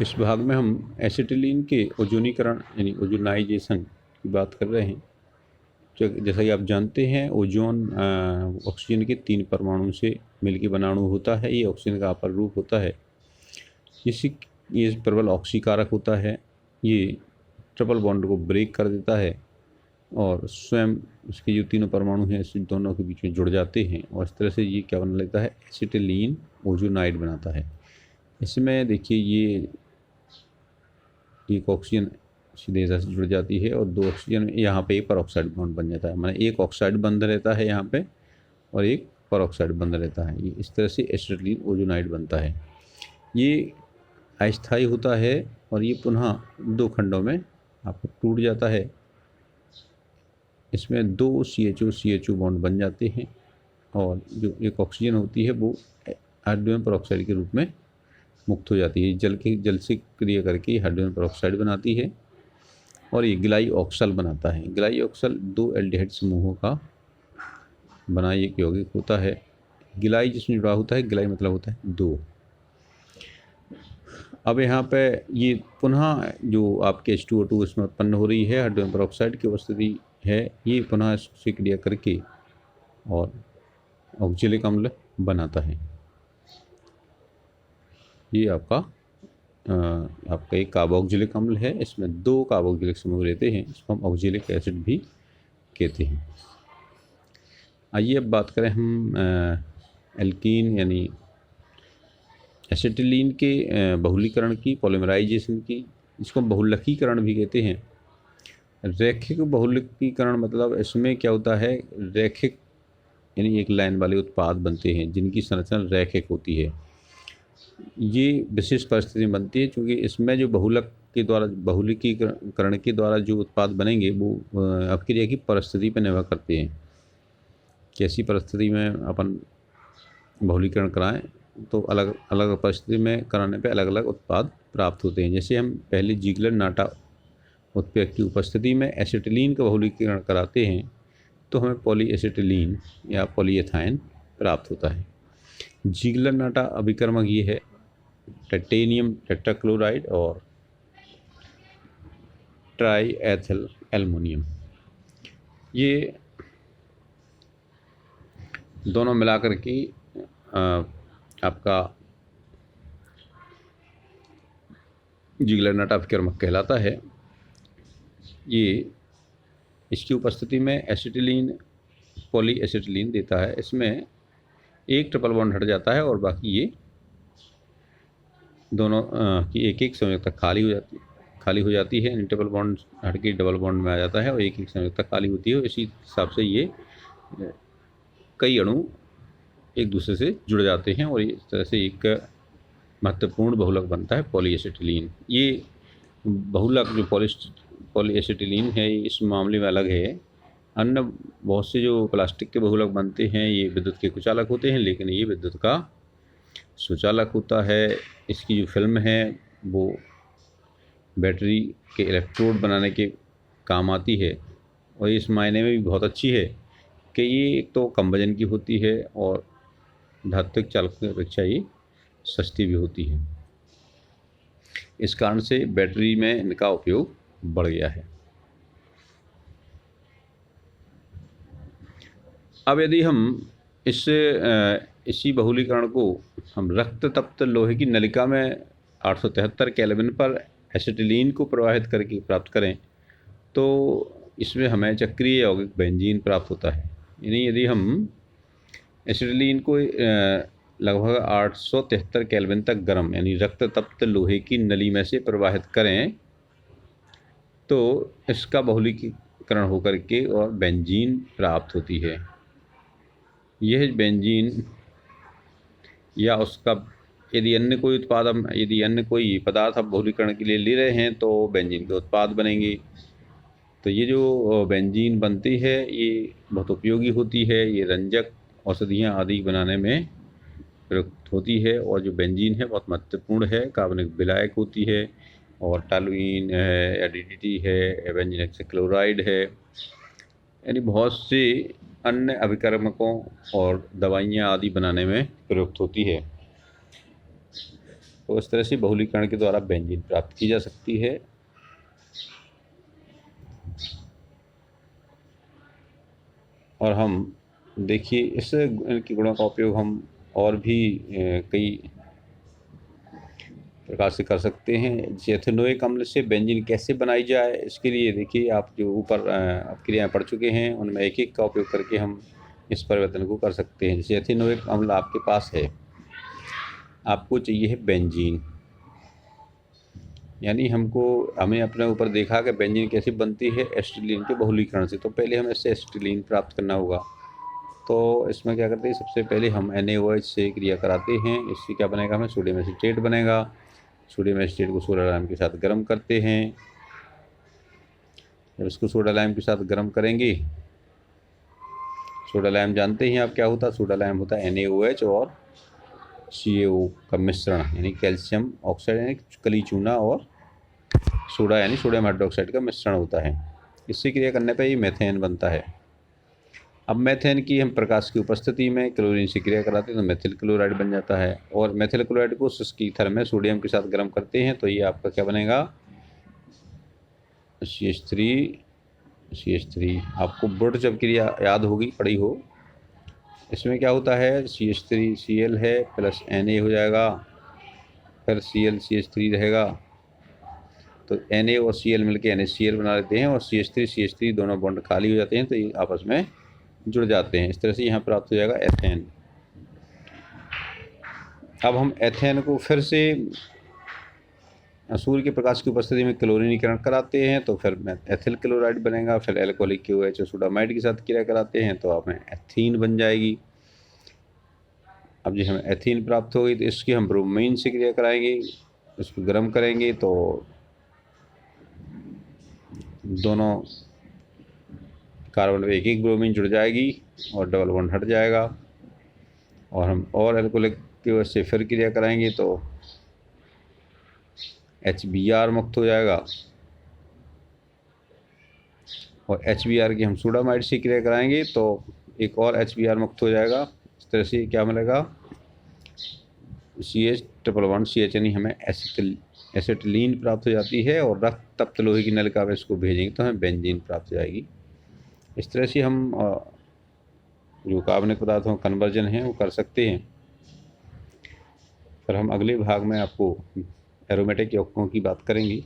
इस भाग में हम एसिटिलीन के ओजोनीकरण यानी ओजोनाइजेशन की बात कर रहे हैं। तो जैसा कि आप जानते हैं, ओजोन ऑक्सीजन के 3 परमाणु से मिलकर बना अणु होता है। ये ऑक्सीजन का अपर रूप होता है। ये प्रबल ऑक्सीकारक होता है। ये ट्रिपल बॉन्ड को ब्रेक कर देता है और स्वयं इसके जो तीनों परमाणु हैं इस दोनों के बीच में जुड़ जाते हैं और इस तरह से ये क्या बना लेता है, एसिटिलीन ओजोनाइड बनाता है। इसमें देखिए ये एक ऑक्सीजन सीधे से जुड़ जाती है और 2 ऑक्सीजन यहाँ पे एक परऑक्साइड बॉन्ड बन जाता है। माने एक ऑक्साइड बंद रहता है यहाँ पे और एक परऑक्साइड बंद रहता है। ये इस तरह से एसिटिलीन ओजोनाइड बनता है। ये अस्थायी होता है और ये पुनः 2 खंडों में आपको टूट जाता है। इसमें 2 CHO बॉन्ड बन जाते हैं और जो एक ऑक्सीजन होती है वो हाइड्रोजन परऑक्साइड के रूप में मुक्त हो जाती है। जल से क्रिया करके हाइड्रोजन परऑक्साइड बनाती है और ये ग्लाइऑक्सल बनाता है। ग्लाइऑक्सल 2 एल्डिहाइड समूहों का बना एक यौगिक होता है। गिलाई जिसमें जुड़ा होता है, गिलाई मतलब होता है 2। अब यहाँ पे ये पुनः जो आपके H2O2 इसमें उत्पन्न हो रही है, हाइड्रोजन परऑक्साइड की उपस्थिति है, ये पुनः इससे क्रिया करके और ऑक्जेलिक अम्ल बनाता है। ये आपका एक कार्बोक्जिलिक अम्ल है। इसमें 2 कार्बोक्जिलिक समूह रहते हैं। इसको हम ऑक्जेलिक एसिड भी कहते हैं। आइए अब बात करें हम एल्कीन यानी एसिटिलीन के बहुलीकरण की, पॉलीमराइजेशन की। इसको बहुलकीकरण भी कहते हैं। रैखिक बहुलकीकरण मतलब इसमें क्या होता है, रैखिक यानी एक लाइन वाले उत्पाद बनते हैं जिनकी संरचना रैखिक होती है। ये विशेष परिस्थिति में बनती है क्योंकि इसमें जो बहुलकीकरण के द्वारा जो उत्पाद बनेंगे वो अभिक्रिया की परिस्थिति पर निर्भर करते हैं। कैसी परिस्थिति में अपन बहुलीकरण कराएं तो अलग अलग परिस्थिति में कराने पे अलग अलग उत्पाद प्राप्त होते हैं। जैसे हम पहले जीगलर-नाटा उत्प्रेरक की उपस्थिति में एसिटिलीन का बहुलीकरण कराते हैं तो हमें पॉलीएसिटिलीन या पॉलीएथाइन प्राप्त होता है। जीगलर-नाटा अभिकर्मक ये है टाइटेनियम टेट्राक्लोराइड और ट्राईएथिल एल्युमिनियम। ये दोनों मिलाकर के आपका जीगलर-नाटा अभिकर्मक कहलाता है। ये इसकी उपस्थिति में एसिटिलीन पॉलीएसिटिलीन देता है। इसमें एक ट्रिपल बॉन्ड हट जाता है और बाकी ये दोनों की एक संयुक्ता खाली हो जाती है। ट्रिपल बॉन्ड हट के डबल बॉन्ड में आ जाता है और एक संयुक्ता खाली होती है। इसी हिसाब से ये कई अणु एक दूसरे से जुड़ जाते हैं और इस तरह से एक महत्वपूर्ण बहुलक बनता है पॉलीएसिटिलीन। ये बहुलक जो पॉलीएसिटिलीन है इस मामले में अलग है। अन्य बहुत से जो प्लास्टिक के बहुलक बनते हैं ये विद्युत के कुचालक होते हैं, लेकिन ये विद्युत का सुचालक होता है। इसकी जो फिल्म है वो बैटरी के इलेक्ट्रोड बनाने के काम आती है और इस मायने में भी बहुत अच्छी है कि ये एक तो कम वजन की होती है और धात्विक चालकों की अपेक्षा ये सस्ती भी होती है। इस कारण से बैटरी में इनका उपयोग बढ़ गया है। अब यदि हम इसी बहुलीकरण को हम रक्त तप्त लोहे की नलिका में 873 केल्विन पर एसिटिलीन को प्रवाहित करके प्राप्त करें तो इसमें हमें चक्रीय यौगिक बेंजीन प्राप्त होता है। यानी यदि हम एसिटिलीन को लगभग 873 केल्विन तक गर्म यानी रक्त तप्त लोहे की नली में से प्रवाहित करें तो इसका बहुलीकरण होकर के और बेंजीन प्राप्त होती है। यह बेंजीन या उसका यदि अन्य कोई पदार्थ आप बहुलीकरण के लिए ले रहे हैं तो बेंजीन के उत्पाद बनेंगे। तो ये जो बेंजीन बनती है ये बहुत उपयोगी होती है। ये रंजक, औषधियाँ आदि बनाने में प्रयुक्त होती है और जो बेंजीन है बहुत महत्वपूर्ण है। कार्बनिक विलायक होती है और टॉलुइन है या DDT है, बेंजीन हेक्साक्लोराइड है, यानी बहुत से अन्य अभिकर्मकों और दवाइयाँ आदि बनाने में प्रयुक्त होती है। तो इस तरह से बहुलीकरण के द्वारा बेंजीन प्राप्त की जा सकती है। और हम देखिए इस इनके गुणों का उपयोग हम और भी कई प्रकार से कर सकते हैं। जैसे एथेनोइक अम्ल से बेंजीन कैसे बनाई जाए, इसके लिए देखिए आप जो ऊपर आप क्रियाएँ पढ़ चुके हैं उनमें एक एक का उपयोग करके हम इस परिवर्तन को कर सकते हैं। जैसे एथेनोइक अम्ल आपके पास है, आपको चाहिए है बेंजीन, यानी हमें अपने ऊपर देखा कि बेंजीन कैसे बनती है, एसिटिलीन के बहुलीकरण से। तो पहले हमें इससे एसिटिलीन प्राप्त करना होगा। तो इसमें क्या करते हैं, सबसे पहले हम NaOH से क्रिया कराते हैं। इससे क्या बनेगा, हमें सोडियम एसीटेट बनेगा। सोडियम एसीटेट को सोडा लाइम के साथ गर्म करते हैं। जब इसको सोडा लाइम के साथ गर्म करेंगे, सोडा लाइम जानते हैं आप क्या होता है, सोडा लाइम होता है NaOH और CaO का मिश्रण, यानी कैल्शियम ऑक्साइड यानी कली चूना और सोडा यानी सोडियम हाइड्रोक्साइड का मिश्रण होता है। इससे क्रिया करने पर ये मेथेन बनता है। अब मेथेन की हम प्रकाश की उपस्थिति में क्लोरीन से क्रिया कराते हैं तो मेथिल क्लोराइड बन जाता है। और मेथिल क्लोराइड को शुष्क ईथर में सोडियम के साथ गर्म करते हैं तो ये आपका क्या बनेगा, CH3। आपको बोर्ड जब क्रिया याद होगी, पढ़ी हो, इसमें क्या होता है, CH3Cl है प्लस Na हो जाएगा, फिर ClCH3 रहेगा, तो Na और Cl मिलके NaCl बना लेते हैं और CH3 दोनों बॉन्ड खाली हो जाते हैं तो ये आपस में जुड़ जाते हैं। इस तरह से यहाँ प्राप्त हो जाएगा एथेन। अब हम एथेन को फिर से सूर्य के प्रकाश की उपस्थिति में क्लोरीनीकरण कराते हैं तो फिर एथिल क्लोराइड बनेगा। फिर एल्कोहलिक KOH सोडामाइड के साथ क्रिया कराते हैं तो हमें एथीन बन जाएगी। अब जो हमें एथीन प्राप्त होगी तो इसकी हम ब्रोमीन से क्रिया कराएंगे, इसको गर्म करेंगे तो दोनों कार्बन में एक एक ब्रोमीन जुड़ जाएगी और डबल बॉन्ड हट जाएगा। और हम और एल्कोहलिक KOH से फिर क्रिया कराएंगे तो HBr मुक्त हो जाएगा और HBr की हम सोडामाइड से क्रिया कराएंगे तो एक और HBr मुक्त हो जाएगा। इस तरह से क्या मिलेगा, CH1CH यानी हमें एसिटिलीन प्राप्त हो जाती है। और रक्त तप्त लोहे की नलिका में इसको भेजेंगे तो हमें बेंजीन प्राप्त हो जाएगी। इस तरह से हम जो कार्बनिक पदार्थों का कन्वर्जन है वो कर सकते हैं। फिर हम अगले भाग में आपको एरोमेटिक यौगिकों की बात करेंगे।